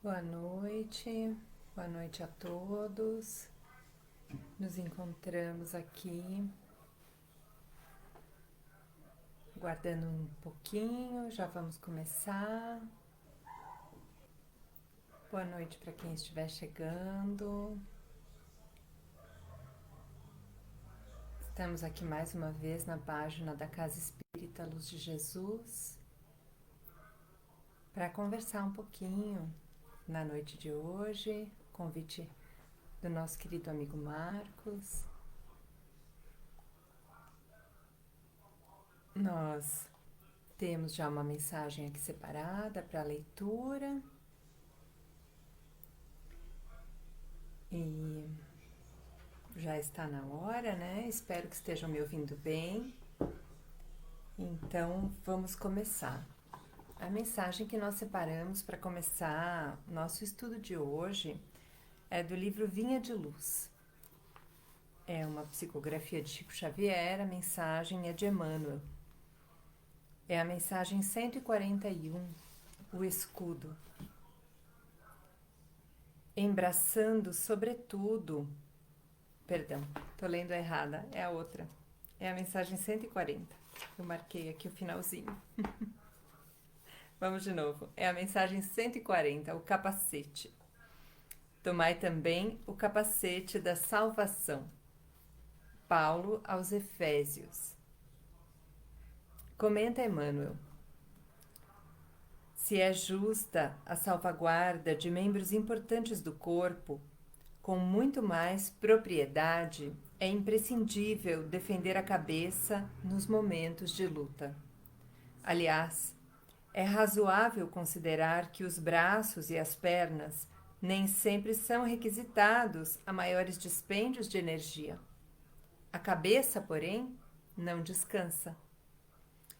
Boa noite a todos. Nos encontramos aqui, aguardando um pouquinho, já vamos começar. Boa noite para quem estiver chegando. Estamos aqui mais uma vez na página da Casa Espírita Luz de Jesus para conversar um pouquinho na noite de hoje. Convite do nosso querido amigo Marcos. Nós temos já uma mensagem aqui separada para leitura. E já está na hora, né? Espero que estejam me ouvindo bem. Então, vamos começar. A mensagem que nós separamos para começar nosso estudo de hoje é do livro Vinha de Luz. É uma psicografia de Chico Xavier, a mensagem é de Emmanuel. É a mensagem 141, o escudo. Embraçando sobretudo... Perdão, tô lendo errada, é a outra. É a mensagem 140. Eu marquei aqui o finalzinho. Vamos de novo. É a mensagem 140, o capacete. Tomai também o capacete da salvação. Paulo aos Efésios. Comenta Emmanuel. Se é justa a salvaguarda de membros importantes do corpo, com muito mais propriedade, é imprescindível defender a cabeça nos momentos de luta. Aliás, é razoável considerar que os braços e as pernas nem sempre são requisitados a maiores dispêndios de energia. A cabeça, porém, não descansa.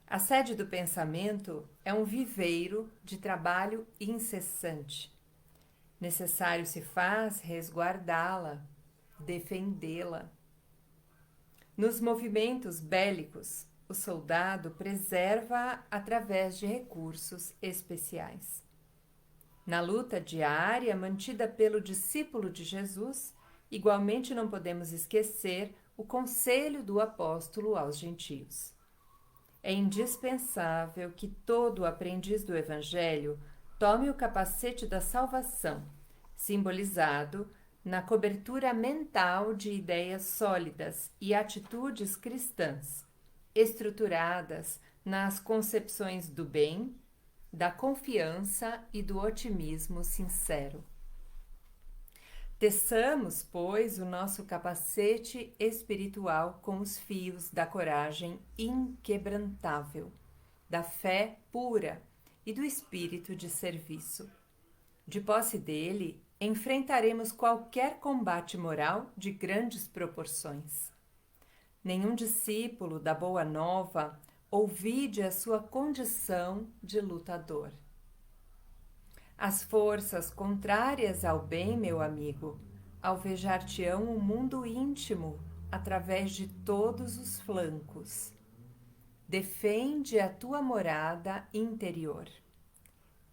A sede do pensamento é um viveiro de trabalho incessante. Necessário se faz resguardá-la, defendê-la. Nos movimentos bélicos, o soldado preserva-a através de recursos especiais. Na luta diária mantida pelo discípulo de Jesus, igualmente não podemos esquecer o conselho do apóstolo aos gentios. É indispensável que todo aprendiz do Evangelho tome o capacete da salvação, simbolizado na cobertura mental de ideias sólidas e atitudes cristãs, estruturadas nas concepções do bem, da confiança e do otimismo sincero. Teçamos, pois, o nosso capacete espiritual com os fios da coragem inquebrantável, da fé pura e do espírito de serviço. De posse dele, enfrentaremos qualquer combate moral de grandes proporções. Nenhum discípulo da Boa Nova ouvide a sua condição de lutador. As forças contrárias ao bem, meu amigo, alvejar-te-ão o mundo íntimo através de todos os flancos. Defende a tua morada interior.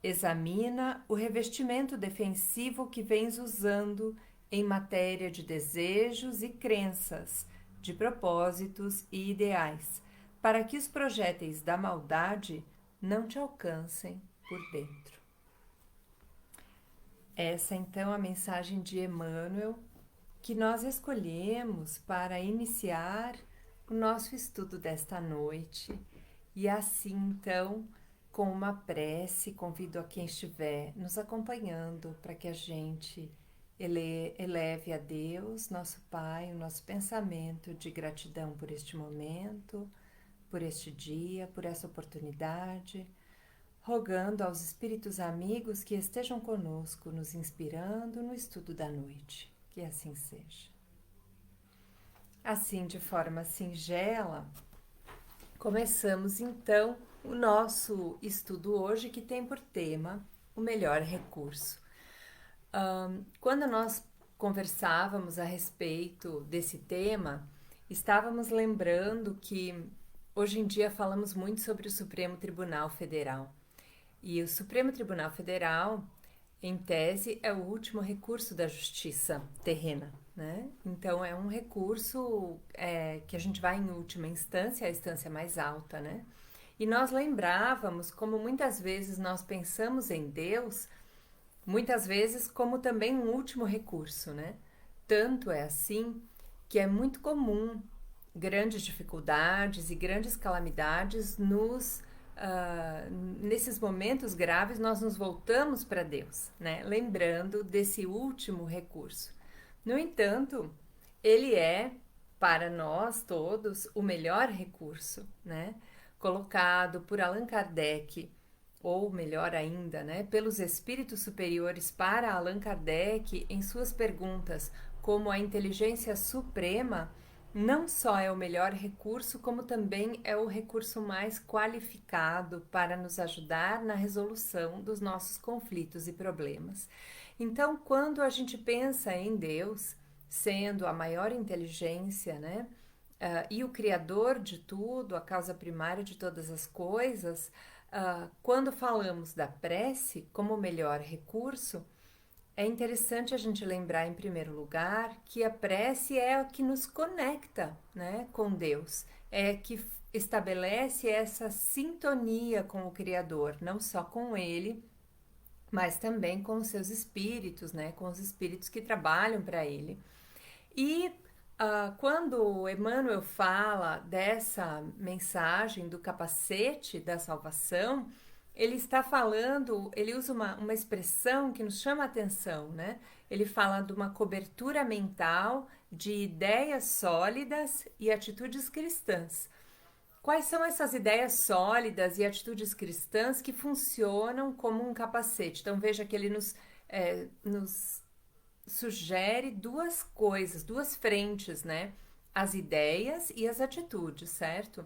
Examina o revestimento defensivo que vens usando em matéria de desejos e crenças, de propósitos e ideais, para que os projéteis da maldade não te alcancem por dentro. Essa então é a mensagem de Emmanuel que nós escolhemos para iniciar o nosso estudo desta noite. E assim então, com uma prece, convido a quem estiver nos acompanhando para que a gente eleve a Deus, nosso Pai, o nosso pensamento de gratidão por este momento, por este dia, por essa oportunidade, rogando aos espíritos amigos que estejam conosco, nos inspirando no estudo da noite. Que assim seja. Assim, de forma singela, começamos então o nosso estudo hoje, que tem por tema o melhor recurso. Quando nós conversávamos a respeito desse tema, estávamos lembrando que hoje em dia falamos muito sobre o Supremo Tribunal Federal. E o Supremo Tribunal Federal em tese, é o último recurso da justiça terrena, né? Então, é um recurso que a gente vai em última instância, a instância mais alta, né? E nós lembrávamos como muitas vezes nós pensamos em Deus, muitas vezes como também um último recurso, né? Tanto é assim que é muito comum grandes dificuldades e grandes calamidades nesses momentos graves nós nos voltamos para Deus, né? Lembrando desse último recurso. No entanto, ele é para nós todos o melhor recurso, né? Colocado por Allan Kardec, ou melhor ainda, né, pelos espíritos superiores para Allan Kardec em suas perguntas, como a inteligência suprema não só é o melhor recurso, como também é o recurso mais qualificado para nos ajudar na resolução dos nossos conflitos e problemas. Então, quando a gente pensa em Deus, sendo a maior inteligência, né, e o Criador de tudo, a causa primária de todas as coisas, quando falamos da prece como o melhor recurso, é interessante a gente lembrar, em primeiro lugar, que a prece é o que nos conecta, né, com Deus, é que estabelece essa sintonia com o Criador, não só com Ele, mas também com os seus espíritos, né, com os espíritos que trabalham para Ele. E quando Emmanuel fala dessa mensagem do capacete da salvação, ele está falando, ele usa uma expressão que nos chama a atenção, né? Ele fala de uma cobertura mental de ideias sólidas e atitudes cristãs. Quais são essas ideias sólidas e atitudes cristãs que funcionam como um capacete? Então veja que ele nos sugere duas coisas, duas frentes, né? As ideias e as atitudes, certo?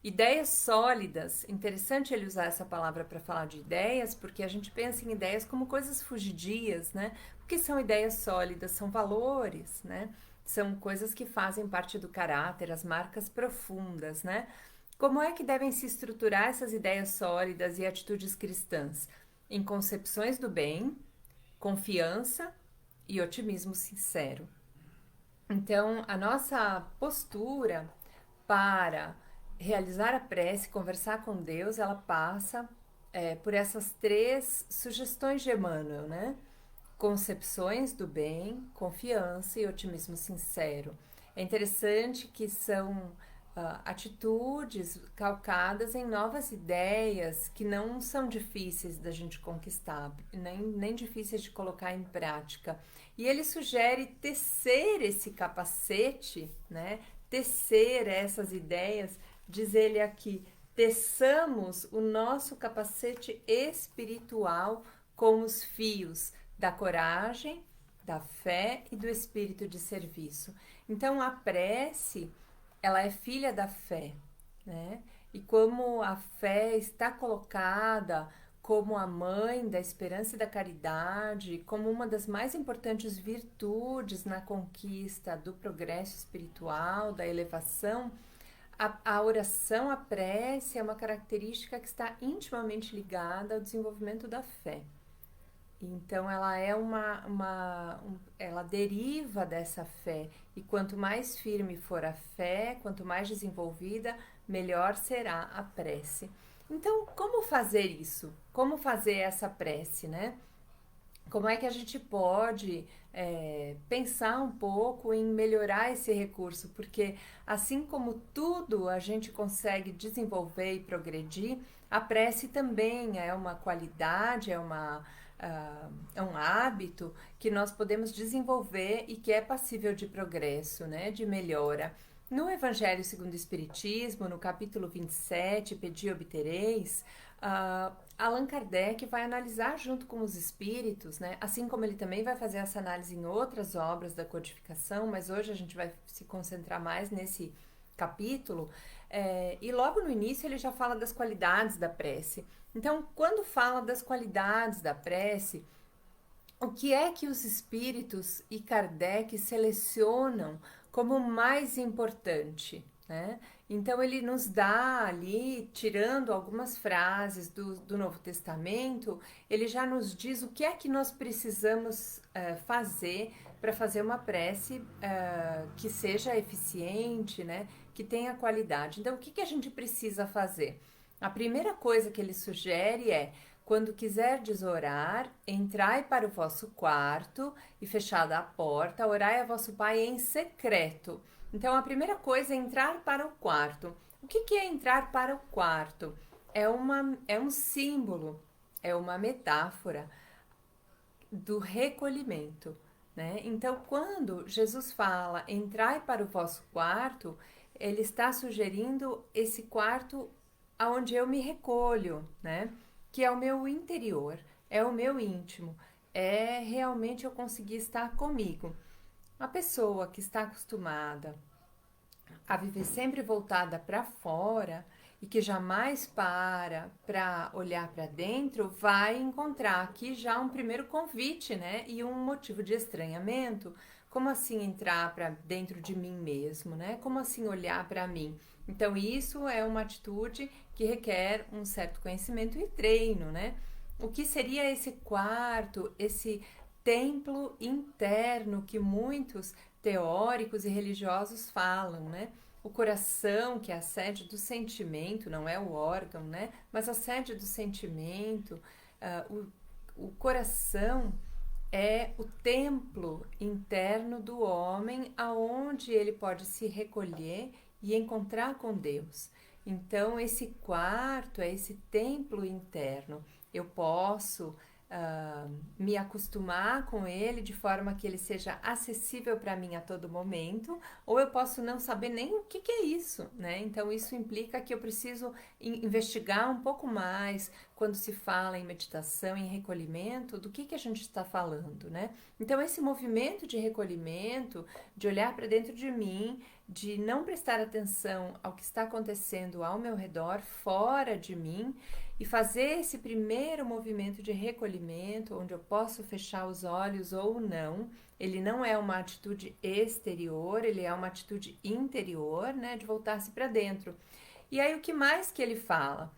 Ideias sólidas, interessante ele usar essa palavra para falar de ideias, porque a gente pensa em ideias como coisas fugidias, né? O que são ideias sólidas? São valores, né? São coisas que fazem parte do caráter, as marcas profundas, né? Como é que devem se estruturar essas ideias sólidas e atitudes cristãs? Em concepções do bem, confiança e otimismo sincero. Então, a nossa postura para realizar a prece, conversar com Deus, ela passa por essas três sugestões de Emmanuel, né? Concepções do bem, confiança e otimismo sincero. É interessante que são atitudes calcadas em novas ideias que não são difíceis da gente conquistar, nem difíceis de colocar em prática. E ele sugere tecer esse capacete, né? Tecer essas ideias, diz ele aqui, teçamos o nosso capacete espiritual com os fios da coragem, da fé e do espírito de serviço. Então a prece, ela é filha da fé, né? E como a fé está colocada como a mãe da esperança e da caridade, como uma das mais importantes virtudes na conquista do progresso espiritual, da elevação, a oração, a prece é uma característica que está intimamente ligada ao desenvolvimento da fé. Então ela é ela deriva dessa fé, e quanto mais firme for a fé, quanto mais desenvolvida, melhor será a prece. Então, como fazer isso? Como fazer essa prece, né? Como é que a gente pode pensar um pouco em melhorar esse recurso? Porque assim como tudo a gente consegue desenvolver e progredir, a prece também é uma qualidade, é um hábito que nós podemos desenvolver e que é passível de progresso, né? De melhora. No Evangelho segundo o Espiritismo, no capítulo 27, Pedi e Obtereis, Allan Kardec vai analisar junto com os espíritos, né? Assim como ele também vai fazer essa análise em outras obras da codificação, mas hoje a gente vai se concentrar mais nesse capítulo, e logo no início ele já fala das qualidades da prece. Então, quando fala das qualidades da prece, o que é que os espíritos e Kardec selecionam como mais importante, né? Então ele nos dá ali, tirando algumas frases do Novo Testamento, ele já nos diz o que é que nós precisamos fazer para fazer uma prece que seja eficiente, né? Que tenha qualidade. Então, o que a gente precisa fazer? A primeira coisa que ele sugere é: quando quiserdes orar, entrai para o vosso quarto e fechada a porta, orai a vosso Pai em secreto. Então, a primeira coisa é entrar para o quarto. O que é entrar para o quarto? É um símbolo, é uma metáfora do recolhimento, né? Então, quando Jesus fala entrai para o vosso quarto, ele está sugerindo esse quarto aonde eu me recolho, né? Que é o meu interior, é o meu íntimo, é realmente eu conseguir estar comigo. A pessoa que está acostumada a viver sempre voltada para fora e que jamais para olhar para dentro, vai encontrar aqui já um primeiro convite, né? E um motivo de estranhamento. Como assim entrar para dentro de mim mesmo, né? Como assim olhar para mim? Então, isso é uma atitude que requer um certo conhecimento e treino, né? O que seria esse quarto, esse templo interno que muitos teóricos e religiosos falam, né? O coração, que é a sede do sentimento, não é o órgão, né? Mas a sede do sentimento, o coração é o templo interno do homem, aonde ele pode se recolher e encontrar com Deus. Então, esse quarto é esse templo interno. Eu posso me acostumar com ele de forma que ele seja acessível para mim a todo momento, ou eu posso não saber nem o que é isso, né? Então, isso implica que eu preciso investigar um pouco mais quando se fala em meditação, em recolhimento, do que a gente está falando, né? Então, esse movimento de recolhimento, de olhar para dentro de mim, de não prestar atenção ao que está acontecendo ao meu redor, fora de mim, e fazer esse primeiro movimento de recolhimento, onde eu posso fechar os olhos ou não. Ele não é uma atitude exterior, ele é uma atitude interior, né, de voltar-se para dentro. E aí o que mais que ele fala?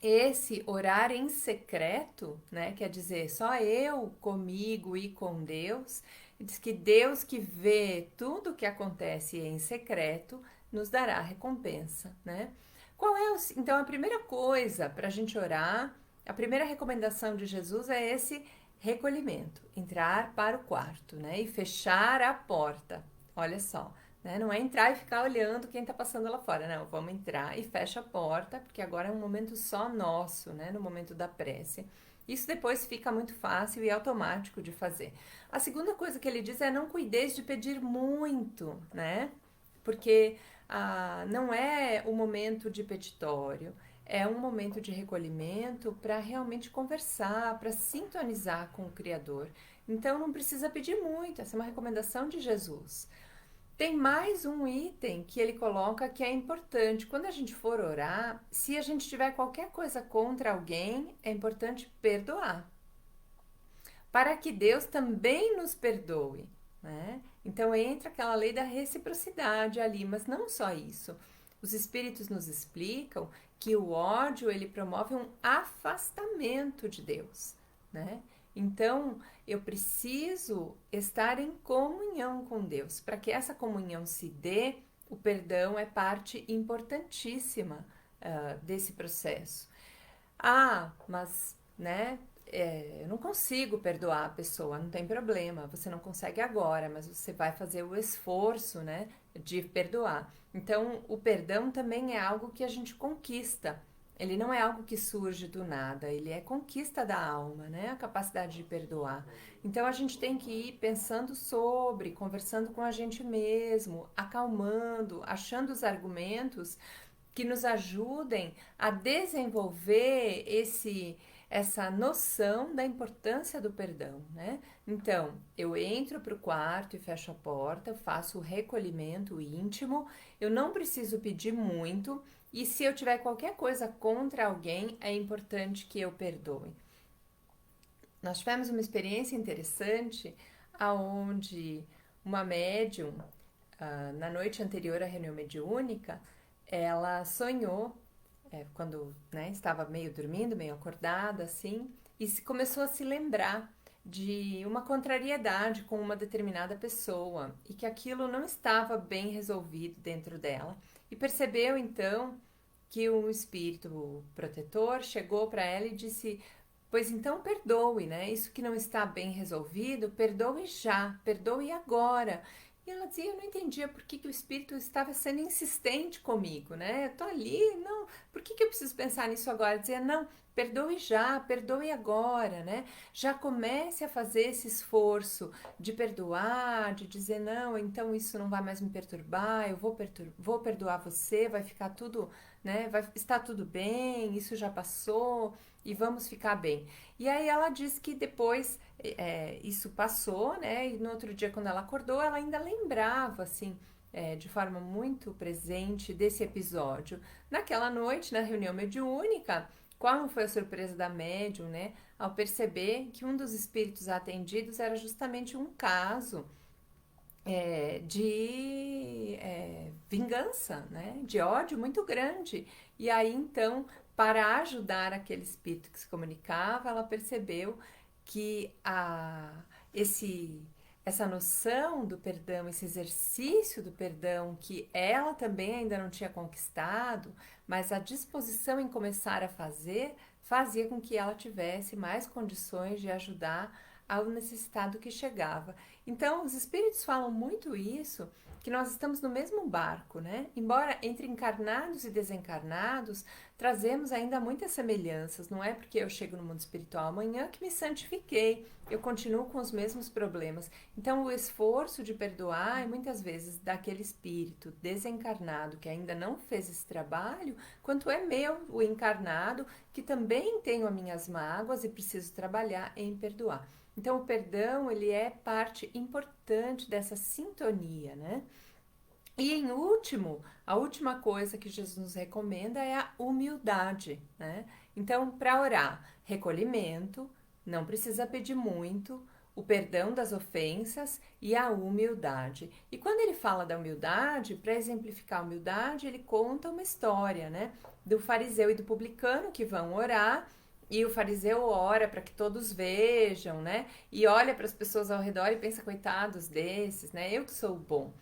Esse orar em secreto, né, quer dizer, só eu comigo e com Deus. Diz que Deus que vê tudo o que acontece em secreto nos dará recompensa, né? Então, a primeira coisa para a gente orar, a primeira recomendação de Jesus é esse recolhimento, entrar para o quarto, né? E fechar a porta. Olha só, né? Não é entrar e ficar olhando quem está passando lá fora, não. Vamos entrar e fecha a porta, porque agora é um momento só nosso, né? No momento da prece. Isso depois fica muito fácil e automático de fazer. A segunda coisa que ele diz é: não cuideis de pedir muito, né? Porque não é o momento de petitório, é um momento de recolhimento para realmente conversar, para sintonizar com o Criador. Então não precisa pedir muito, essa é uma recomendação de Jesus. Tem mais um item que ele coloca que é importante. Quando a gente for orar, se a gente tiver qualquer coisa contra alguém, é importante perdoar, para que Deus também nos perdoe, né? Então entra aquela lei da reciprocidade ali, mas não só isso. Os espíritos nos explicam que o ódio ele promove um afastamento de Deus, né? Então eu preciso estar em comunhão com Deus. Para que essa comunhão se dê, o perdão é parte importantíssima desse processo. Mas, né? Eu não consigo perdoar a pessoa, não tem problema, você não consegue agora, mas você vai fazer o esforço, né, de perdoar. Então, o perdão também é algo que a gente conquista. Ele não é algo que surge do nada, ele é conquista da alma, né, a capacidade de perdoar. Então, a gente tem que ir pensando sobre, conversando com a gente mesmo, acalmando, achando os argumentos que nos ajudem a desenvolver essa noção da importância do perdão, né? Então, eu entro para o quarto e fecho a porta, faço o recolhimento íntimo, eu não preciso pedir muito, e se eu tiver qualquer coisa contra alguém, é importante que eu perdoe. Nós tivemos uma experiência interessante aonde uma médium, na noite anterior à reunião mediúnica, ela sonhou, quando, né, estava meio dormindo, meio acordada, assim, e começou a se lembrar de uma contrariedade com uma determinada pessoa e que aquilo não estava bem resolvido dentro dela. E percebeu então que o espírito protetor chegou para ela e disse: Pois então perdoe, né? Isso que não está bem resolvido, perdoe já, perdoe agora. E ela dizia: Eu não entendia por que o espírito estava sendo insistente comigo, né? Eu tô ali, não, por que eu preciso pensar nisso agora? Dizia: Não, perdoe já, perdoe agora, né? Já comece a fazer esse esforço de perdoar, de dizer: Não, então isso não vai mais me perturbar, eu vou perdoar você, vai ficar tudo, né? Vai estar tudo bem, isso já passou e vamos ficar bem. E aí ela disse que depois isso passou, né? E no outro dia, quando ela acordou, ela ainda lembrava, assim, de forma muito presente desse episódio. Naquela noite, na reunião mediúnica, qual foi a surpresa da médium, né? Ao perceber que um dos espíritos atendidos era justamente um caso de vingança, né? De ódio muito grande. E aí, então, para ajudar aquele espírito que se comunicava, ela percebeu que essa noção do perdão, esse exercício do perdão que ela também ainda não tinha conquistado, mas a disposição em começar a fazer, fazia com que ela tivesse mais condições de ajudar ao necessitado que chegava. Então, os espíritos falam muito isso, que nós estamos no mesmo barco, né? Embora entre encarnados e desencarnados, trazemos ainda muitas semelhanças. Não é porque eu chego no mundo espiritual amanhã que me santifiquei. Eu continuo com os mesmos problemas. Então, o esforço de perdoar, muitas vezes, daquele espírito desencarnado que ainda não fez esse trabalho, quanto é meu, o encarnado, que também tenho as minhas mágoas e preciso trabalhar em perdoar. Então, o perdão, ele é parte importante dessa sintonia, né? E em último, a última coisa que Jesus nos recomenda é a humildade, né? Então, para orar, recolhimento, não precisa pedir muito, o perdão das ofensas e a humildade. E quando ele fala da humildade, para exemplificar a humildade, ele conta uma história, né? Do fariseu e do publicano que vão orar. E o fariseu ora para que todos vejam, né? E olha para as pessoas ao redor e pensa: coitados desses, né? Eu que sou o bom.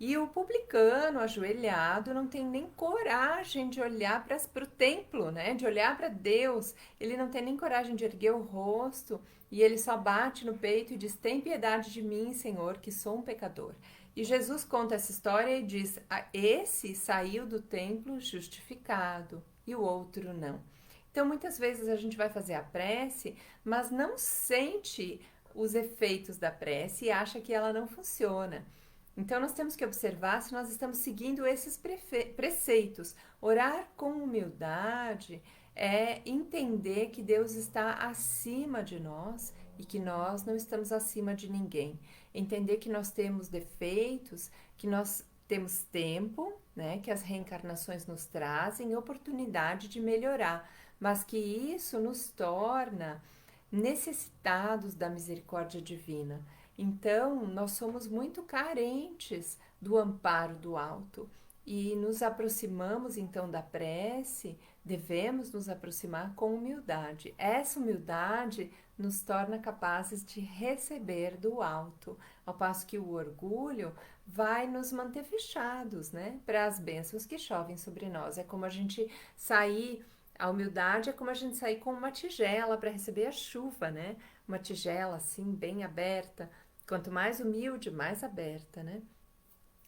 E o publicano, ajoelhado, não tem nem coragem de olhar para o templo, né? De olhar para Deus. Ele não tem nem coragem de erguer o rosto. E ele só bate no peito e diz: Tem piedade de mim, Senhor, que sou um pecador. E Jesus conta essa história e diz: Esse saiu do templo justificado e o outro não. Então, muitas vezes a gente vai fazer a prece, mas não sente os efeitos da prece e acha que ela não funciona. Então, nós temos que observar se nós estamos seguindo esses preceitos. Orar com humildade é entender que Deus está acima de nós e que nós não estamos acima de ninguém. Entender que nós temos defeitos, que nós temos tempo, né, que as reencarnações nos trazem oportunidade de melhorar, mas que isso nos torna necessitados da misericórdia divina. Então, nós somos muito carentes do amparo do alto e nos aproximamos então da prece, devemos nos aproximar com humildade. Essa humildade nos torna capazes de receber do alto, ao passo que o orgulho vai nos manter fechados, né, para as bênçãos que chovem sobre nós. É como a gente sair, a humildade é como a gente sair com uma tigela para receber a chuva, né? Uma tigela assim, bem aberta. Quanto mais humilde, mais aberta, né?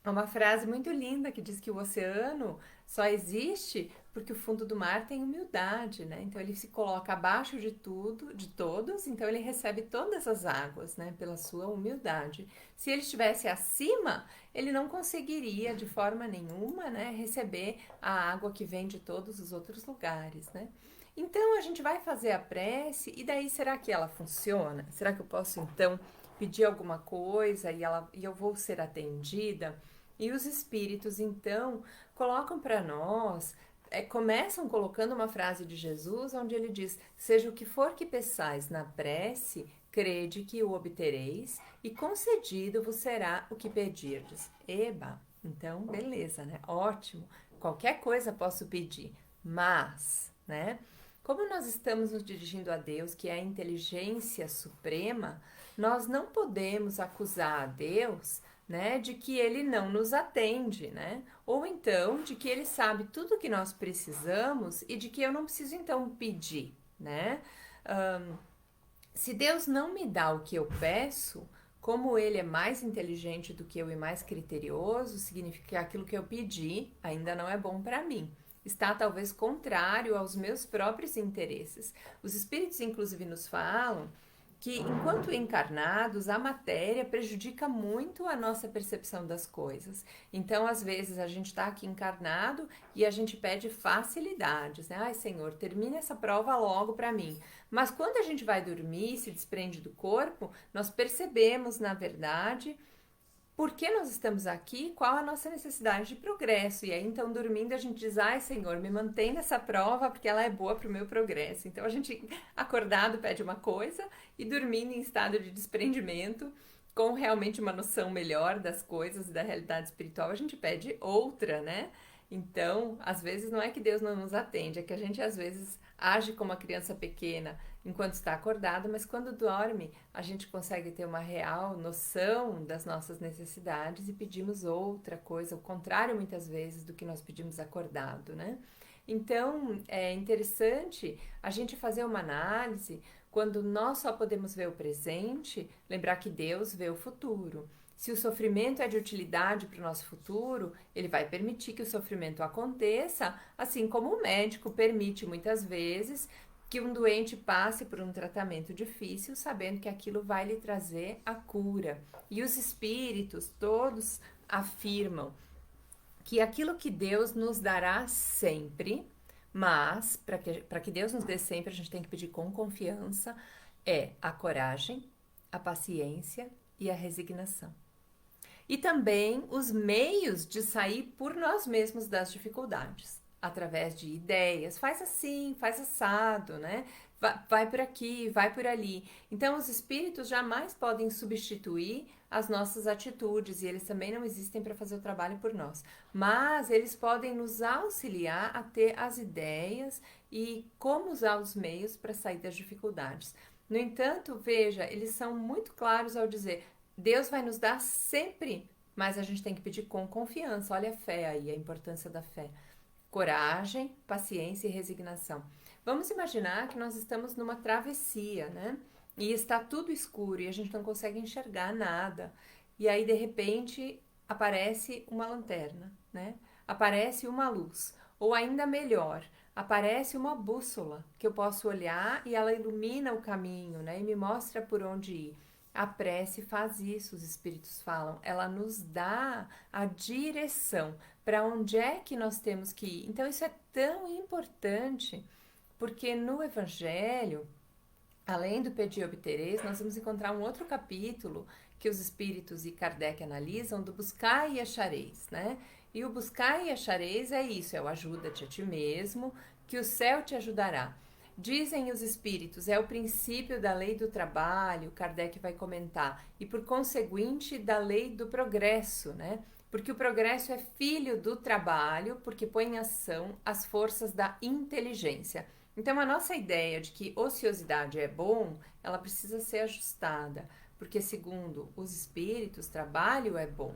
É uma frase muito linda que diz que o oceano só existe porque o fundo do mar tem humildade, né? Então ele se coloca abaixo de tudo, de todos, então ele recebe todas as águas, né? Pela sua humildade. Se ele estivesse acima, ele não conseguiria de forma nenhuma, né? Receber a água que vem de todos os outros lugares, né? Então a gente vai fazer a prece e daí será que ela funciona? Será que eu posso então pedir alguma coisa e eu vou ser atendida? E os espíritos, então, colocam para nós, começam colocando uma frase de Jesus, onde ele diz: Seja o que for que peçais na prece, crede que o obtereis, e concedido vos será o que pedirdes. Eba! Então, beleza, né? Ótimo. qualquer coisa posso pedir, mas, né? Como nós estamos nos dirigindo a Deus, que é a inteligência suprema, nós não podemos acusar a Deus, né, de que ele não nos atende, né? Ou então de que ele sabe tudo o que nós precisamos e de que eu não preciso então pedir, né? Se Deus não me dá o que eu peço, como ele é mais inteligente do que eu e mais criterioso, significa que aquilo que eu pedi ainda não é bom para mim. Está talvez contrário aos meus próprios interesses. Os espíritos, inclusive, nos falam que, enquanto encarnados, a matéria prejudica muito a nossa percepção das coisas. Então, às vezes, a gente está aqui encarnado e a gente pede facilidades, né? Ai, Senhor, termine essa prova logo para mim. Mas quando a gente vai dormir e se desprende do corpo, nós percebemos, na verdade, por que nós estamos aqui, qual a nossa necessidade de progresso. E aí, então, dormindo, a gente diz, ai, Senhor, me mantém nessa prova porque ela é boa para o meu progresso. Então, a gente, acordado, pede uma coisa e dormindo em estado de desprendimento, com realmente uma noção melhor das coisas e da realidade espiritual, a gente pede outra, né? Então, às vezes, não é que Deus não nos atende, é que a gente, às vezes, age como uma criança pequena enquanto está acordado, mas quando dorme, a gente consegue ter uma real noção das nossas necessidades e pedimos outra coisa, o contrário muitas vezes do que nós pedimos acordado, né? Então, é interessante a gente fazer uma análise quando nós só podemos ver o presente, lembrar que Deus vê o futuro. Se o sofrimento é de utilidade para o nosso futuro, ele vai permitir que o sofrimento aconteça, assim como o médico permite muitas vezes que um doente passe por um tratamento difícil, sabendo que aquilo vai lhe trazer a cura. E os espíritos todos afirmam que aquilo que Deus nos dará sempre, mas para que Deus nos dê sempre, a gente tem que pedir com confiança, é a coragem, a paciência e a resignação. E também os meios de sair por nós mesmos das dificuldades, através de ideias, faz assim, faz assado, né? Vai por aqui, vai por ali. Então, os espíritos jamais podem substituir as nossas atitudes e eles também não existem para fazer o trabalho por nós. Mas eles podem nos auxiliar a ter as ideias e como usar os meios para sair das dificuldades. No entanto, veja, eles são muito claros ao dizer: Deus vai nos dar sempre, mas a gente tem que pedir com confiança. Olha a fé aí, a importância da fé. Coragem, paciência e resignação. Vamos imaginar que nós estamos numa travessia, né? E está tudo escuro e a gente não consegue enxergar nada. E aí, de repente, aparece uma lanterna, né? Aparece uma luz. Ou ainda melhor, aparece uma bússola que eu posso olhar e ela ilumina o caminho, né? E me mostra por onde ir. A prece faz isso, os espíritos falam. Ela nos dá a direção para onde é que nós temos que ir. Então, isso é tão importante, porque no Evangelho, além do pedir e obtereis, nós vamos encontrar um outro capítulo que os espíritos e Kardec analisam, do buscar e achareis, né? E o buscar e achareis é isso, é o ajuda-te a ti mesmo, que o céu te ajudará. Dizem os espíritos, é o princípio da lei do trabalho, Kardec vai comentar, e por conseguinte da lei do progresso, né? Porque o progresso é filho do trabalho, porque põe em ação as forças da inteligência. Então, a nossa ideia de que ociosidade é bom, ela precisa ser ajustada, porque segundo os espíritos, trabalho é bom.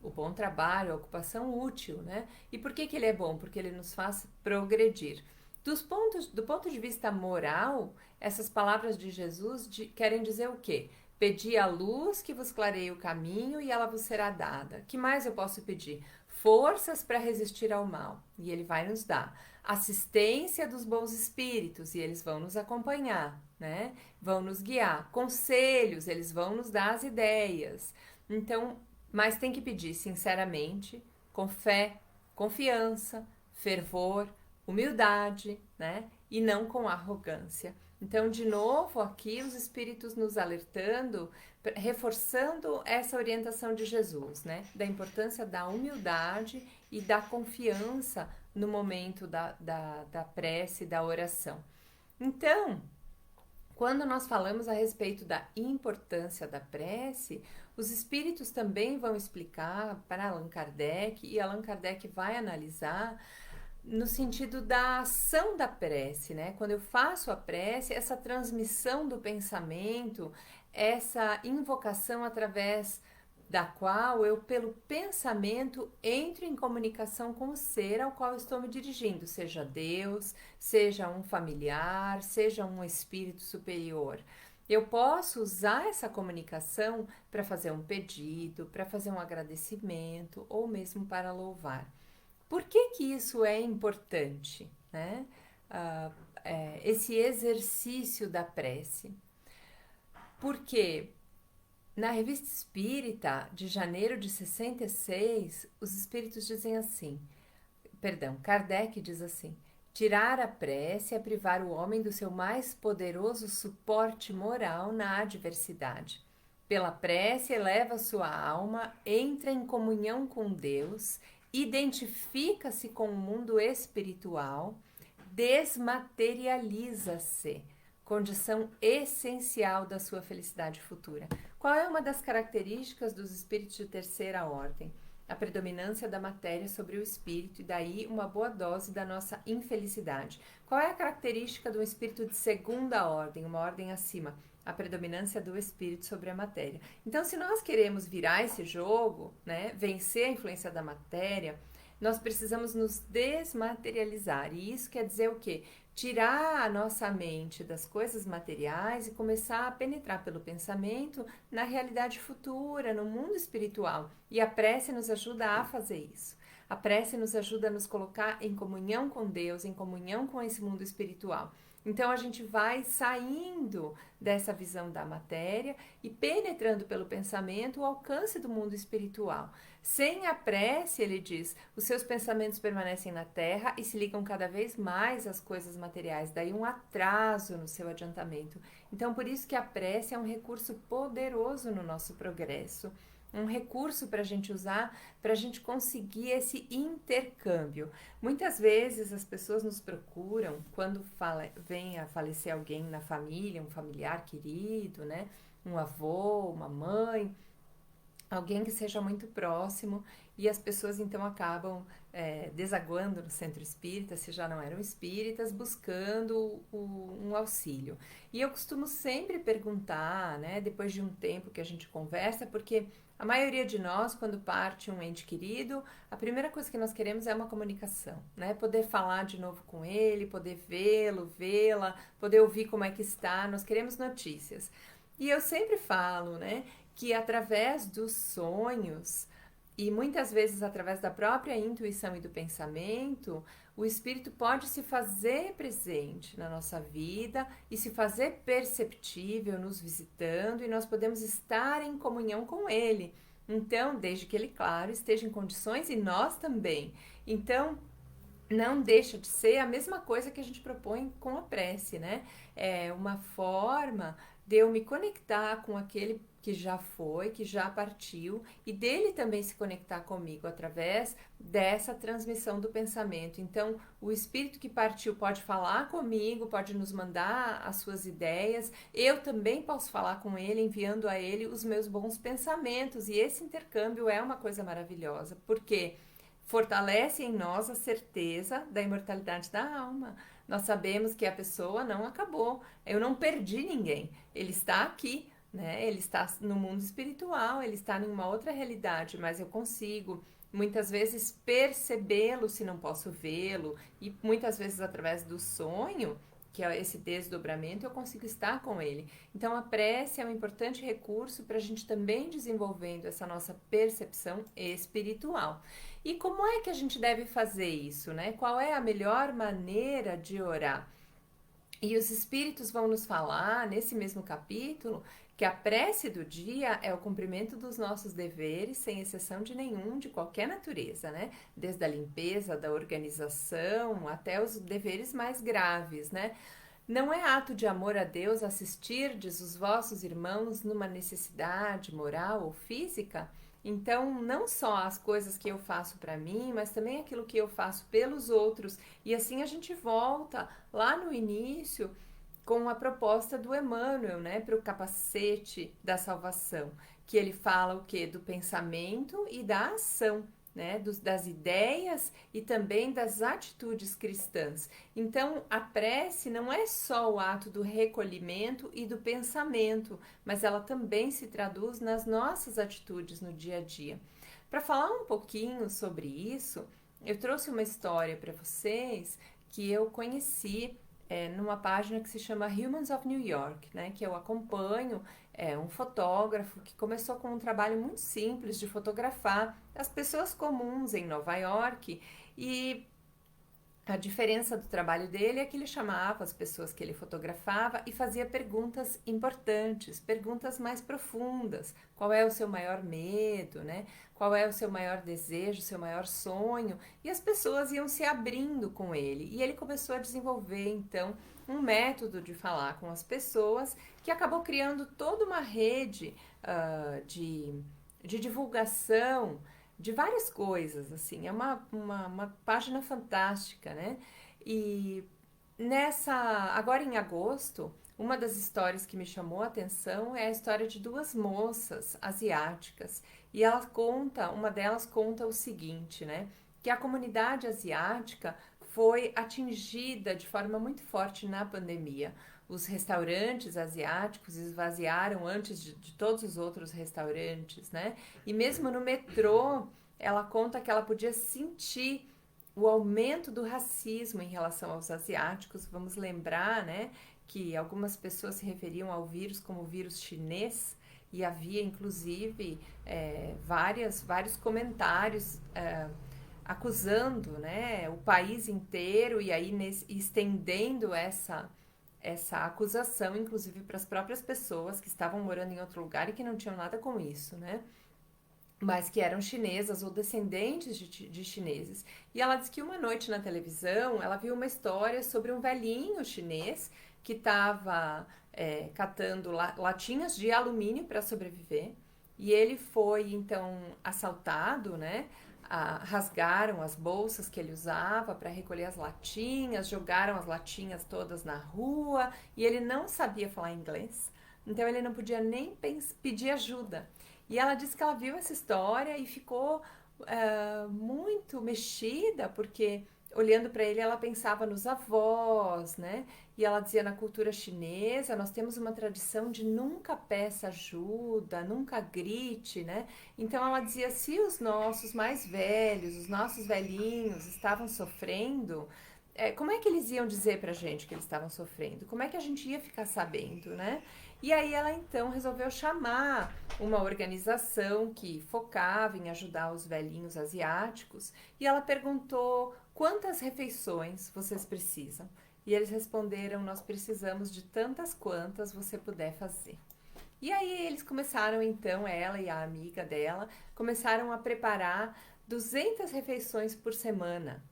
O bom trabalho, a ocupação útil, né? E por que ele é bom? Porque ele nos faz progredir. Do ponto de vista moral, essas palavras de Jesus querem dizer o quê? Pedi a luz que vos clareie o caminho e ela vos será dada. Que mais eu posso pedir? Forças para resistir ao mal, e ele vai nos dar. Assistência dos bons espíritos, e eles vão nos acompanhar, né? Vão nos guiar. Conselhos, eles vão nos dar as ideias. Então, mas tem que pedir sinceramente, com fé, confiança, fervor, humildade, né? E não com arrogância. Então, de novo, aqui os espíritos nos alertando, reforçando essa orientação de Jesus, né? Da importância da humildade e da confiança no momento da prece, da oração. Então, Quando nós falamos a respeito da importância da prece, os espíritos também vão explicar para Allan Kardec, e Allan Kardec vai analisar no sentido da ação da prece, né? Quando eu faço a prece, essa transmissão do pensamento, essa invocação através da qual eu, pelo pensamento, entro em comunicação com o ser ao qual estou me dirigindo, seja Deus, seja um familiar, seja um espírito superior. Eu posso usar essa comunicação para fazer um pedido, para fazer um agradecimento ou mesmo para louvar. Por que isso é importante, né? Esse exercício da prece? Porque na Revista Espírita, de janeiro de 66, os espíritos dizem assim, Kardec diz assim: tirar a prece é privar o homem do seu mais poderoso suporte moral na adversidade. Pela prece, eleva sua alma, entra em comunhão com Deus, identifica-se com o mundo espiritual, desmaterializa-se, condição essencial da sua felicidade futura. Qual é uma das características dos espíritos de terceira ordem? A predominância da matéria sobre o espírito e daí uma boa dose da nossa infelicidade. Qual é a característica do espírito de segunda ordem, uma ordem acima? A predominância do espírito sobre a matéria. Então, se nós queremos virar esse jogo, né, vencer a influência da matéria, nós precisamos nos desmaterializar. E isso quer dizer o quê? Tirar a nossa mente das coisas materiais e começar a penetrar pelo pensamento na realidade futura, no mundo espiritual. E a prece nos ajuda a fazer isso. A prece nos ajuda a nos colocar em comunhão com Deus, em comunhão com esse mundo espiritual. Então a gente vai saindo dessa visão da matéria e penetrando pelo pensamento o alcance do mundo espiritual. Sem a prece, ele diz, os seus pensamentos permanecem na terra e se ligam cada vez mais às coisas materiais, daí um atraso no seu adiantamento. Então por isso que a prece é um recurso poderoso no nosso progresso. Um recurso para a gente usar, para a gente conseguir esse intercâmbio. Muitas vezes as pessoas nos procuram quando vem a falecer alguém na família, um familiar querido, né? Um avô, uma mãe, alguém que seja muito próximo, e as pessoas então acabam desaguando no centro espírita, se já não eram espíritas, buscando um auxílio. E eu costumo sempre perguntar, né, depois de um tempo que a gente conversa, porque a maioria de nós, quando parte um ente querido, a primeira coisa que nós queremos é uma comunicação, né? Poder falar de novo com ele, poder vê-lo, vê-la, poder ouvir como é que está, nós queremos notícias. E eu sempre falo, né, que através dos sonhos, e muitas vezes através da própria intuição e do pensamento, o espírito pode se fazer presente na nossa vida e se fazer perceptível nos visitando, e nós podemos estar em comunhão com ele. Então, desde que ele, claro, esteja em condições, e nós também. Então, não deixa de ser a mesma coisa que a gente propõe com a prece, né? É uma forma de eu me conectar com aquele que já foi, que já partiu, e dele também se conectar comigo através dessa transmissão do pensamento. Então, o espírito que partiu pode falar comigo, pode nos mandar as suas ideias, eu também posso falar com ele, enviando a ele os meus bons pensamentos, e esse intercâmbio é uma coisa maravilhosa, porque fortalece em nós a certeza da imortalidade da alma. Nós sabemos que a pessoa não acabou, eu não perdi ninguém, ele está aqui, né? Ele está no mundo espiritual, ele está em uma outra realidade, mas eu consigo muitas vezes percebê-lo se não posso vê-lo, e muitas vezes através do sonho, que é esse desdobramento, eu consigo estar com ele. Então a prece é um importante recurso para a gente também desenvolvendo essa nossa percepção espiritual. E como é que a gente deve fazer isso, né? Qual é a melhor maneira de orar? E os espíritos vão nos falar, nesse mesmo capítulo, que a prece do dia é o cumprimento dos nossos deveres, sem exceção de nenhum, de qualquer natureza, né? Desde a limpeza, da organização, até os deveres mais graves, né? Não é ato de amor a Deus assistirdes os vossos irmãos numa necessidade moral ou física? Então, não só as coisas que eu faço para mim, mas também aquilo que eu faço pelos outros. E assim a gente volta lá no início, com a proposta do Emmanuel, né, para o capacete da salvação, que ele fala o quê? Do pensamento e da ação, né, das ideias e também das atitudes cristãs. Então, a prece não é só o ato do recolhimento e do pensamento, mas ela também se traduz nas nossas atitudes no dia a dia. Para falar um pouquinho sobre isso, eu trouxe uma história para vocês que eu conheci numa página que se chama Humans of New York, né, que eu acompanho, um fotógrafo que começou com um trabalho muito simples de fotografar as pessoas comuns em Nova York, e a diferença do trabalho dele é que ele chamava as pessoas que ele fotografava e fazia perguntas importantes, perguntas mais profundas. Qual é o seu maior medo, né? Qual é o seu maior desejo, seu maior sonho? E as pessoas iam se abrindo com ele. E ele começou a desenvolver, então, um método de falar com as pessoas que acabou criando toda uma rede de divulgação de várias coisas, assim, é uma página fantástica, né? E agora em agosto, uma das histórias que me chamou a atenção é a história de duas moças asiáticas, e uma delas conta o seguinte, né? Que a comunidade asiática foi atingida de forma muito forte na pandemia. Os restaurantes asiáticos esvaziaram antes de todos os outros restaurantes, né? E mesmo no metrô, ela conta que ela podia sentir o aumento do racismo em relação aos asiáticos. Vamos lembrar, né, que algumas pessoas se referiam ao vírus como vírus chinês, e havia inclusive vários comentários acusando, né, o país inteiro, e aí estendendo essa acusação, inclusive para as próprias pessoas que estavam morando em outro lugar e que não tinham nada com isso, né? Mas que eram chinesas ou descendentes de chineses. E ela disse que uma noite na televisão ela viu uma história sobre um velhinho chinês que estava catando latinhas de alumínio para sobreviver. E ele foi então assaltado, né? Rasgaram as bolsas que ele usava para recolher as latinhas, jogaram as latinhas todas na rua, e ele não sabia falar inglês, então ele não podia nem pedir ajuda. E ela disse que ela viu essa história e ficou muito mexida, porque olhando para ele ela pensava nos avós, né? E ela dizia, na cultura chinesa nós temos uma tradição de nunca peça ajuda, nunca grite, né? Então ela dizia, se os nossos mais velhos, os nossos velhinhos estavam sofrendo, como é que eles iam dizer pra gente que eles estavam sofrendo? Como é que a gente ia ficar sabendo, né? E aí ela então resolveu chamar uma organização que focava em ajudar os velhinhos asiáticos, e ela perguntou, quantas refeições vocês precisam? E eles responderam, nós precisamos de tantas quantas você puder fazer. E aí eles começaram então, ela e a amiga dela, começaram a preparar 200 refeições por semana,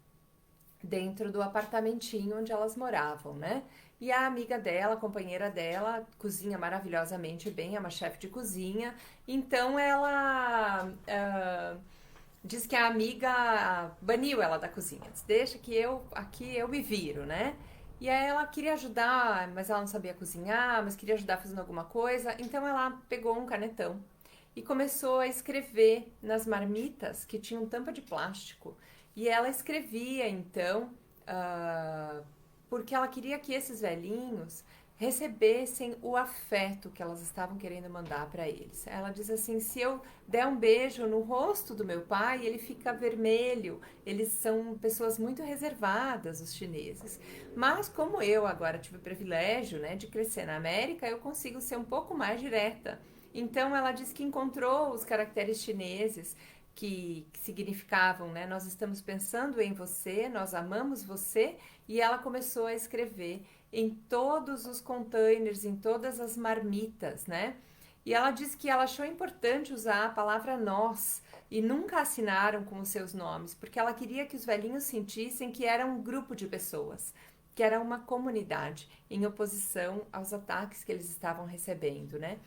dentro do apartamentinho onde elas moravam, né? E a amiga dela, a companheira dela, cozinha maravilhosamente bem, é uma chefe de cozinha. Então ela diz que a amiga baniu ela da cozinha. Diz, deixa que aqui eu me viro, né? E aí ela queria ajudar, mas ela não sabia cozinhar, mas queria ajudar fazendo alguma coisa. Então ela pegou um canetão e começou a escrever nas marmitas que tinham tampa de plástico. E ela escrevia, então, porque ela queria que esses velhinhos recebessem o afeto que elas estavam querendo mandar para eles. Ela diz assim, se eu der um beijo no rosto do meu pai, ele fica vermelho. Eles são pessoas muito reservadas, os chineses. Mas como eu agora tive o privilégio, né, de crescer na América, eu consigo ser um pouco mais direta. Então ela diz que encontrou os caracteres chineses que significavam, né, nós estamos pensando em você, nós amamos você, e ela começou a escrever em todos os containers, em todas as marmitas, né? E ela disse que ela achou importante usar a palavra nós e nunca assinaram com os seus nomes, porque ela queria que os velhinhos sentissem que era um grupo de pessoas, que era uma comunidade, em oposição aos ataques que eles estavam recebendo, né?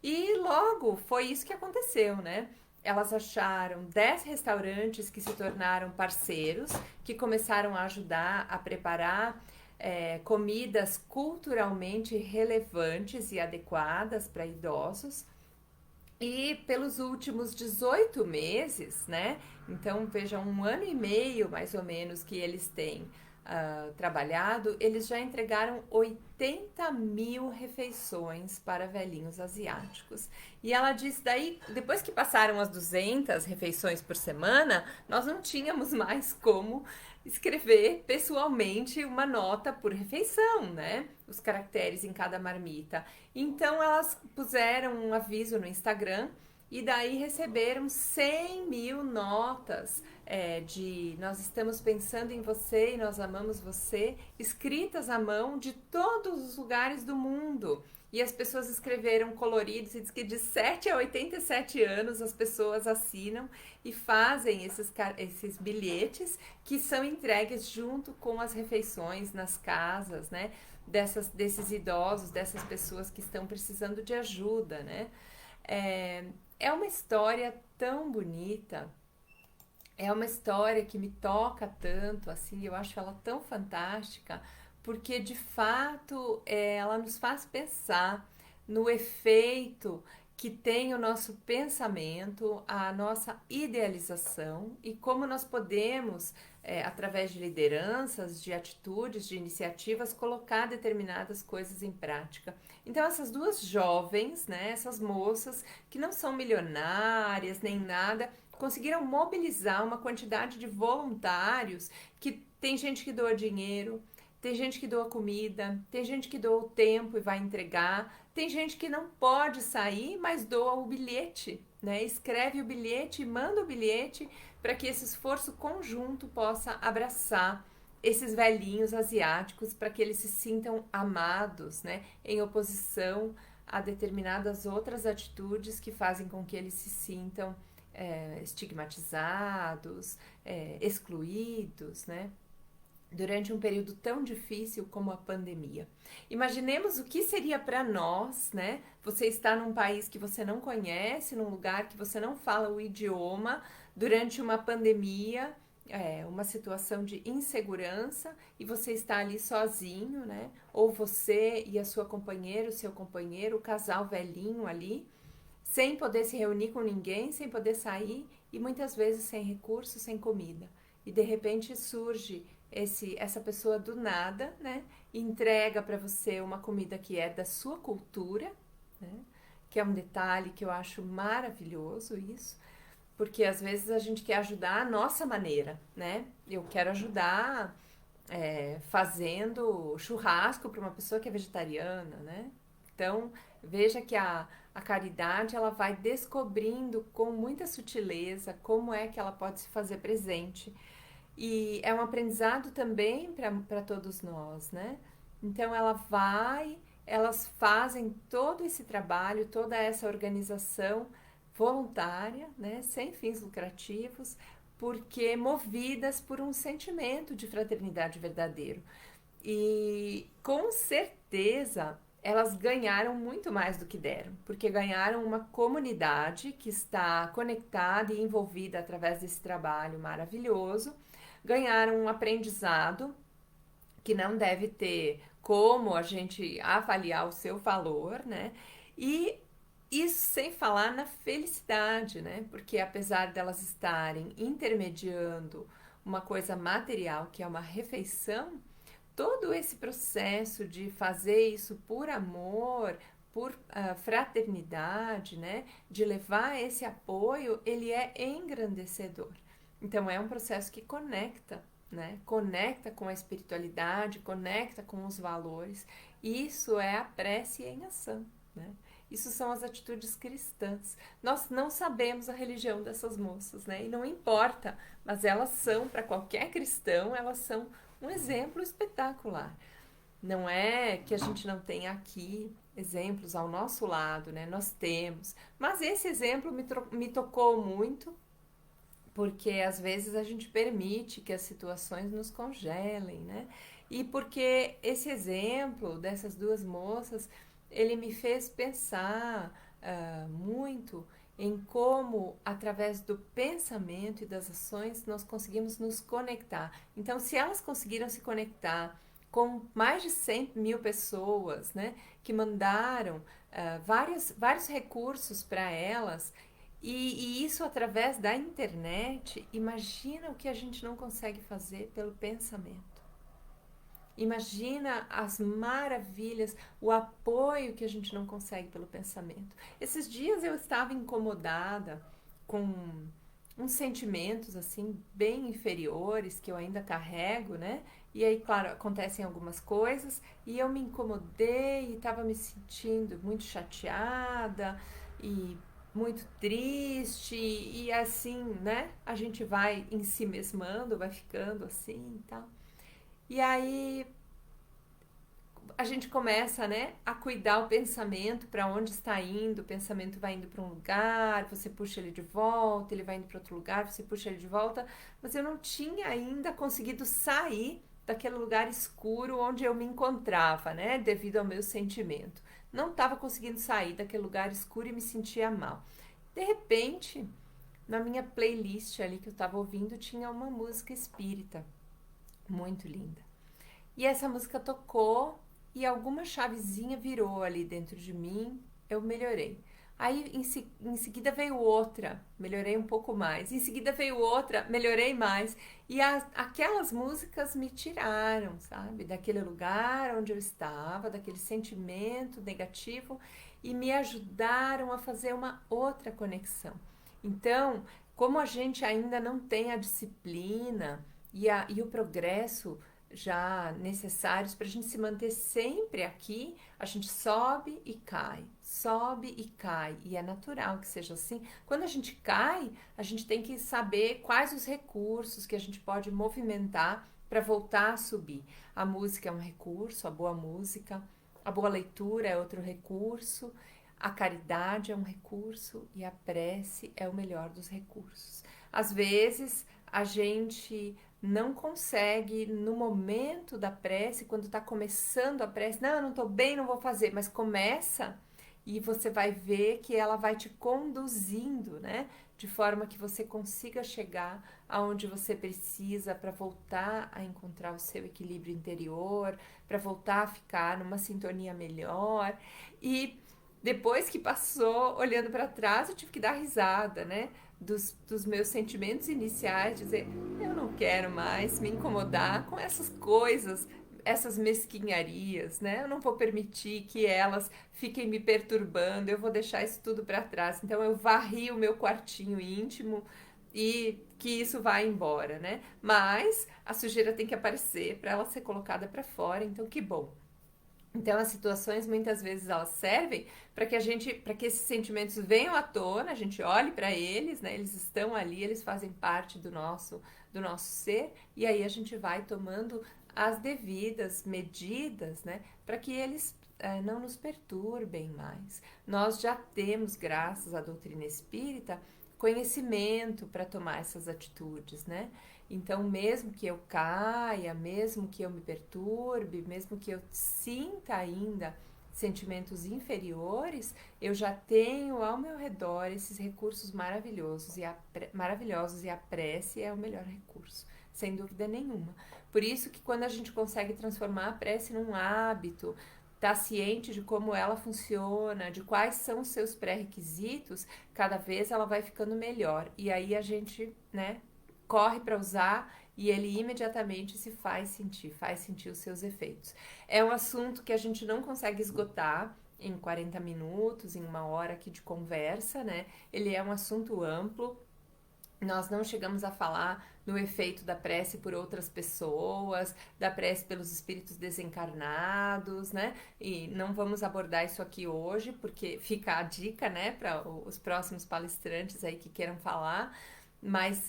E logo foi isso que aconteceu, né? Elas acharam 10 restaurantes que se tornaram parceiros, que começaram a ajudar a preparar comidas culturalmente relevantes e adequadas para idosos. E pelos últimos 18 meses, né? Então, veja, 1 ano e meio mais ou menos que eles têm trabalhado, eles já entregaram 80 mil refeições para velhinhos asiáticos. E ela disse daí, depois que passaram as 200 refeições por semana, nós não tínhamos mais como escrever pessoalmente uma nota por refeição, né? Os caracteres em cada marmita. Então elas puseram um aviso no Instagram e daí receberam 100 mil notas de nós estamos pensando em você e nós amamos você, escritas à mão de todos os lugares do mundo. E as pessoas escreveram coloridos e diz que de 7 a 87 anos as pessoas assinam e fazem esses bilhetes que são entregues junto com as refeições nas casas, né? Desses idosos, dessas pessoas que estão precisando de ajuda, né? É uma história tão bonita, é uma história que me toca tanto, assim, eu acho ela tão fantástica, porque de fato ela nos faz pensar no efeito que tem o nosso pensamento, a nossa idealização e como nós podemos, através de lideranças, de atitudes, de iniciativas, colocar determinadas coisas em prática. Então, essas duas jovens, né, essas moças que não são milionárias nem nada, conseguiram mobilizar uma quantidade de voluntários que tem gente que doa dinheiro, tem gente que doa comida, tem gente que doa o tempo e vai entregar, tem gente que não pode sair, mas doa o bilhete, né? Escreve o bilhete e manda o bilhete para que esse esforço conjunto possa abraçar esses velhinhos asiáticos para que eles se sintam amados, né? Em oposição a determinadas outras atitudes que fazem com que eles se sintam estigmatizados, excluídos, né? Durante um período tão difícil como a pandemia. Imaginemos o que seria para nós, né? Você está num país que você não conhece, num lugar que você não fala o idioma, durante uma pandemia, uma situação de insegurança, e você está ali sozinho, né? Ou você e a sua companheira, o seu companheiro, o casal velhinho ali, sem poder se reunir com ninguém, sem poder sair e muitas vezes sem recursos, sem comida. E de repente surge essa pessoa do nada, né? Entrega para você uma comida que é da sua cultura, né? Que é um detalhe que eu acho maravilhoso isso, porque às vezes a gente quer ajudar a nossa maneira, né? Eu quero ajudar fazendo churrasco para uma pessoa que é vegetariana, né? Então, veja que a caridade ela vai descobrindo com muita sutileza como é que ela pode se fazer presente. E é um aprendizado também para todos nós, né? Então elas fazem todo esse trabalho, toda essa organização voluntária, né? Sem fins lucrativos, porque movidas por um sentimento de fraternidade verdadeiro. E com certeza elas ganharam muito mais do que deram, porque ganharam uma comunidade que está conectada e envolvida através desse trabalho maravilhoso, ganharam um aprendizado que não deve ter como a gente avaliar o seu valor, né? E isso sem falar na felicidade, né? Porque apesar delas estarem intermediando uma coisa material, que é uma refeição, todo esse processo de fazer isso por amor, por fraternidade, né? De levar esse apoio, ele é engrandecedor. Então é um processo que conecta, né? Conecta com a espiritualidade, conecta com os valores. Isso é a prece em ação, né? Isso são as atitudes cristãs. Nós não sabemos a religião dessas moças, né? E não importa, mas elas são, para qualquer cristão, elas são um exemplo espetacular. Não é que a gente não tenha aqui exemplos ao nosso lado, né? Nós temos. Mas esse exemplo me tocou muito, porque às vezes a gente permite que as situações nos congelem, né? E porque esse exemplo dessas duas moças, ele me fez pensar muito em como, através do pensamento e das ações, nós conseguimos nos conectar. Então, se elas conseguiram se conectar com mais de 100 mil pessoas, né, que mandaram vários recursos para elas, e isso através da internet. Imagina o que a gente não consegue fazer pelo pensamento. Imagina as maravilhas, o apoio que a gente não consegue pelo pensamento. Esses dias eu estava incomodada com uns sentimentos assim bem inferiores que eu ainda carrego, né? E aí, claro, acontecem algumas coisas e eu me incomodei e estava me sentindo muito chateada e muito triste e assim, né? A gente vai em si mesmando, vai ficando assim e tal. E aí a gente começa, né, a cuidar o pensamento para onde está indo. O pensamento vai indo para um lugar, você puxa ele de volta, ele vai indo para outro lugar, você puxa ele de volta, mas eu não tinha ainda conseguido sair daquele lugar escuro onde eu me encontrava, né, devido ao meu sentimento. Não estava conseguindo sair daquele lugar escuro e me sentia mal. De repente, na minha playlist ali que eu estava ouvindo, tinha uma música espírita muito linda. E essa música tocou e alguma chavezinha virou ali dentro de mim, eu melhorei. Aí em seguida veio outra, melhorei um pouco mais. Em seguida veio outra, melhorei mais. E aquelas músicas me tiraram, sabe, daquele lugar onde eu estava, daquele sentimento negativo e me ajudaram a fazer uma outra conexão. Então, como a gente ainda não tem a disciplina e o progresso já necessários para a gente se manter sempre aqui, a gente sobe e cai, e é natural que seja assim. Quando a gente cai, a gente tem que saber quais os recursos que a gente pode movimentar para voltar a subir. A música é um recurso, a boa leitura é outro recurso, a caridade é um recurso e a prece é o melhor dos recursos. Às vezes, a gente não consegue no momento da prece, quando está começando a prece, não, eu não estou bem, não vou fazer, mas começa e você vai ver que ela vai te conduzindo, né? De forma que você consiga chegar aonde você precisa para voltar a encontrar o seu equilíbrio interior, para voltar a ficar numa sintonia melhor. E depois que passou, olhando para trás, eu tive que dar risada, né? Dos meus sentimentos iniciais, dizer, eu não quero mais me incomodar com essas coisas, essas mesquinharias, né? Eu não vou permitir que elas fiquem me perturbando, eu vou deixar isso tudo para trás. Então eu varri o meu quartinho íntimo e que isso vai embora, né? Mas a sujeira tem que aparecer para ela ser colocada para fora, então que bom. Então as situações muitas vezes elas servem para que esses sentimentos venham à tona, a gente olhe para eles, né? Eles estão ali, eles fazem parte do nosso ser, e aí a gente vai tomando as devidas medidas, né, para que eles não nos perturbem mais. Nós já temos, graças à doutrina espírita, conhecimento para tomar essas atitudes, né? Então, mesmo que eu caia, mesmo que eu me perturbe, mesmo que eu sinta ainda sentimentos inferiores, eu já tenho ao meu redor esses recursos maravilhosos e a prece é o melhor recurso, sem dúvida nenhuma. Por isso que quando a gente consegue transformar a prece num hábito, tá ciente de como ela funciona, de quais são os seus pré-requisitos, cada vez ela vai ficando melhor. E aí a gente, né, corre para usar e ele imediatamente faz sentir os seus efeitos. É um assunto que a gente não consegue esgotar em 40 minutos, em uma hora aqui de conversa, né? Ele é um assunto amplo. Nós não chegamos a falar no efeito da prece por outras pessoas, da prece pelos espíritos desencarnados, né? E não vamos abordar isso aqui hoje, porque fica a dica, né, para os próximos palestrantes aí que queiram falar. Mas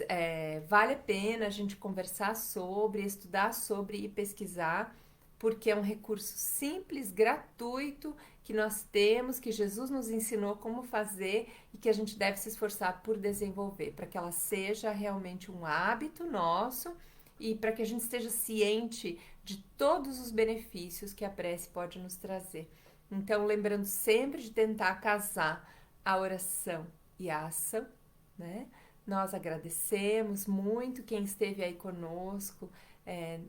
vale a pena a gente conversar sobre, estudar sobre e pesquisar, porque é um recurso simples, gratuito, que nós temos, que Jesus nos ensinou como fazer e que a gente deve se esforçar por desenvolver, para que ela seja realmente um hábito nosso e para que a gente esteja ciente de todos os benefícios que a prece pode nos trazer. Então, lembrando sempre de tentar casar a oração e a ação, né? Nós agradecemos muito quem esteve aí conosco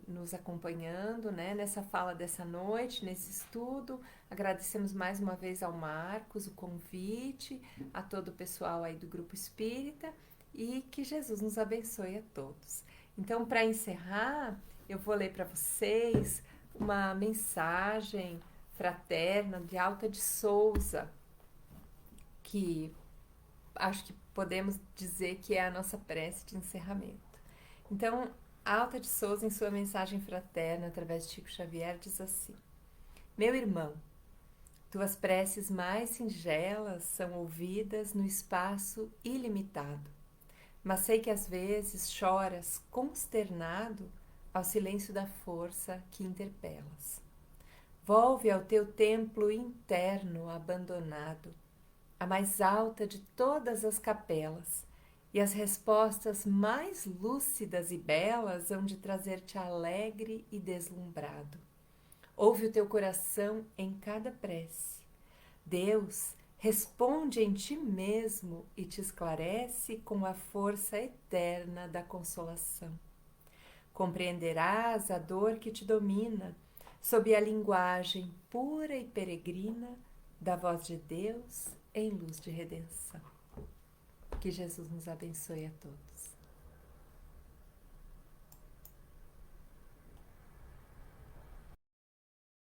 nos acompanhando, né, nessa fala dessa noite, nesse estudo. Agradecemos mais uma vez ao Marcos o convite, a todo o pessoal aí do Grupo Espírita, e que Jesus nos abençoe a todos. Então, para encerrar, eu vou ler para vocês uma mensagem fraterna de Alta de Souza, que acho que podemos dizer que é a nossa prece de encerramento. Então, Alta de Souza, em sua mensagem fraterna, através de Chico Xavier, diz assim: Meu irmão, tuas preces mais singelas são ouvidas no espaço ilimitado, mas sei que às vezes choras consternado ao silêncio da força que interpelas. Volve ao teu templo interno abandonado, a mais alta de todas as capelas, e as respostas mais lúcidas e belas hão de trazer-te alegre e deslumbrado. Ouve o teu coração em cada prece. Deus responde em ti mesmo e te esclarece com a força eterna da consolação. Compreenderás a dor que te domina sob a linguagem pura e peregrina da voz de Deus em luz de redenção. Que Jesus nos abençoe a todos.